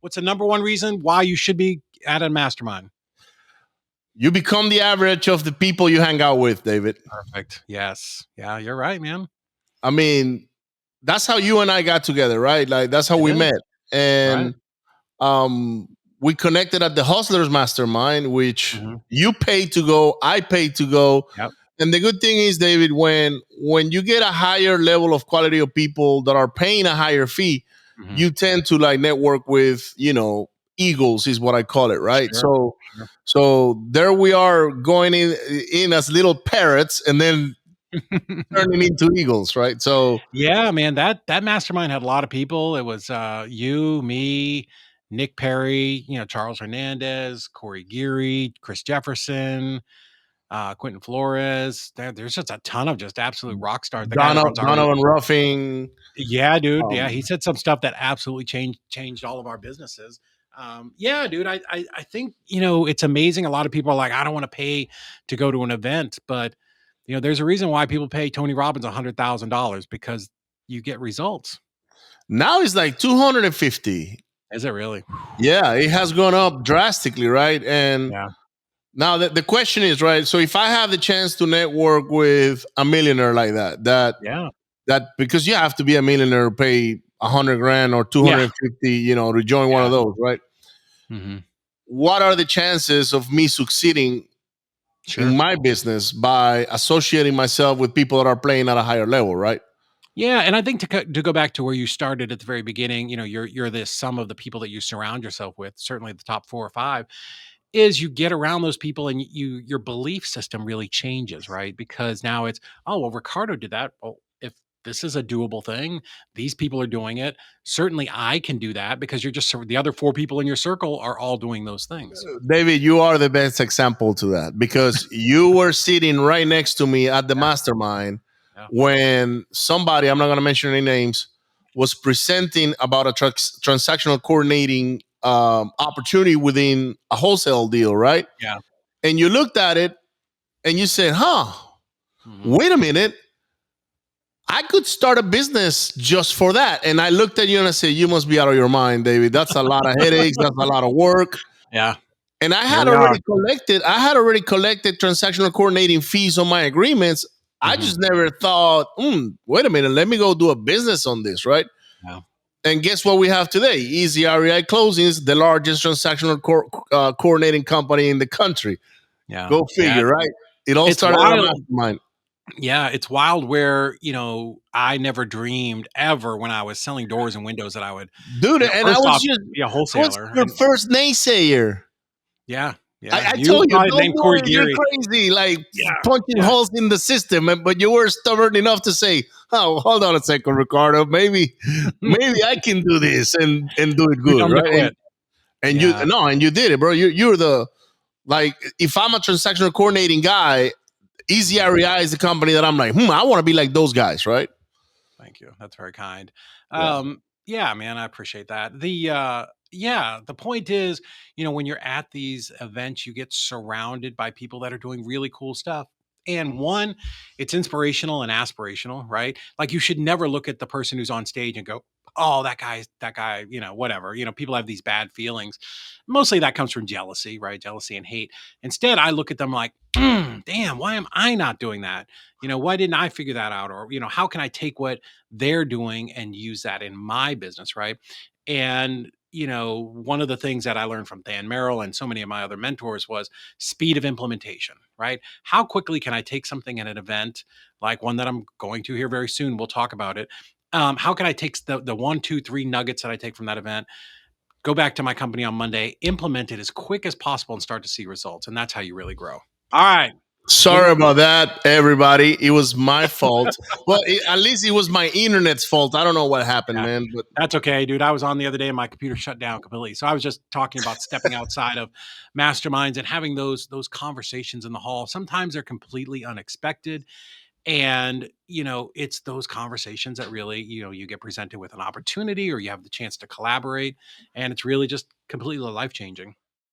What's the number one reason why you should be at a mastermind? You become the average of the people you hang out with, David. Perfect. Yes. Yeah, you're right, man. I mean, that's how you and I got together, right? Like that's how It we is. met. Right. And we connected at the Hustlers Mastermind, which Hmm. you paid to go, I paid to go. Yep. And the good thing is, David, when you get a higher level of quality of people that are paying a higher fee, Hmm. you tend to like network with, eagles is what I call it, right? Sure. So Sure. so there we are going in as little parrots and then turning into eagles, right? So Yeah, man, that mastermind had a lot of people. It was you, me, Nick Perry, Charles Hernandez, Corey Geary, Chris Jefferson, Quentin Flores. There's just a ton of just absolute rock stars. The guy that runs our Donovan Ruffing. yeah, dude. Yeah, he Um, said some stuff that absolutely changed all of our businesses. Yeah, dude. I think it's amazing. A lot of people are like, I don't want to pay to go to an event, but there's a reason why people pay Tony Robbins $100,000 because you get results. Now it's like 250. Is it really? Yeah, it has gone up drastically, right? And Yeah. now the question is, right? So if I have the chance to network with a millionaire like Yeah. that because you have to be a millionaire to pay 100 grand or Yeah. 250, to join one Yeah. of those, right? Hmm. What are the chances of me succeeding in Sure. my business by associating myself with people that are playing at a higher level, right? Yeah, and I think to go back to where you started at the very beginning, you're the sum of the people that you surround yourself with. Certainly, the top 4 or 5 is you get around those people, and your belief system really changes, right? Because now it's, oh well, Ricardo did that. Well, if this is a doable thing, these people are doing it. Certainly, I can do that because you're just the other 4 people in your circle are all doing those things. David, you are the best example to that because you were sitting right next to me at the Yeah, mastermind yeah, when somebody, I'm not going to mention any names, was presenting about a transactional coordinating opportunity within a wholesale deal, right? yeah. And you looked at it and you said, Hmm. wait a minute. I could start a business just for that. And I looked at you and I said, you must be out of your mind, David. That's a lot of headaches. That's a lot of work. Yeah, And here we are. I had already collected transactional coordinating fees on my agreements. I Hmm. just never thought, wait a minute, let me go do a business on this, right? Yeah, And guess what we have today? Easy REI Closings, the largest transactional coordinating company in the country. yeah, Go yeah. figure, right? It all It's started at a wild. mastermind. Yeah, it's wild where, I never dreamed ever when I was selling doors and windows that I would, Dude, and first off, be a I was wholesaler. your And first naysayer. yeah, yeah. I You told you, probably don't named do Corey it. You're Geary. crazy, like Yeah, punching yeah. holes in the system. But you were stubborn enough to say, "Oh, hold on a second, Ricardo. Maybe I can do this and do it Too good, dumb to right?" quit. And you Yeah, no, and you did it, bro. You're the like. If I'm a transactional coordinating guy, Easy REI is the company that I'm like, I want to be like those guys, right? thank you. That's very kind. Yeah. Yeah, man, I appreciate that. Yeah, the point is, when you're at these events, you get surrounded by people that are doing really cool stuff. And one, it's inspirational and aspirational, right? Like you should never look at the person who's on stage and go, "Oh, that guy, whatever." People have these bad feelings. Mostly that comes from jealousy, right? Jealousy and hate. Instead, I look at them like, damn, why am I not doing that? Why didn't I figure that out? Or, how can I take what they're doing and use that in my business, right? And one of the things that I learned from Dan Merrill and so many of my other mentors was speed of implementation, right? How quickly can I take something at an event like one that I'm going to here very soon? We'll talk about it. How can I take the 1, 2, 3 nuggets that I take from that event, go back to my company on Monday, implement it as quick as possible, and start to see results? And that's how you really grow. All right. Sorry about that, everybody. It was my fault. Well, at least it was my internet's fault. I don't know what happened, Yeah, man. But that's okay, dude. I was on the other day and my computer shut down completely. So I was just talking about stepping outside of masterminds and having those conversations in the hall. Sometimes they're completely unexpected. And, it's those conversations that really, you get presented with an opportunity or you have the chance to collaborate. And it's really just completely life changing.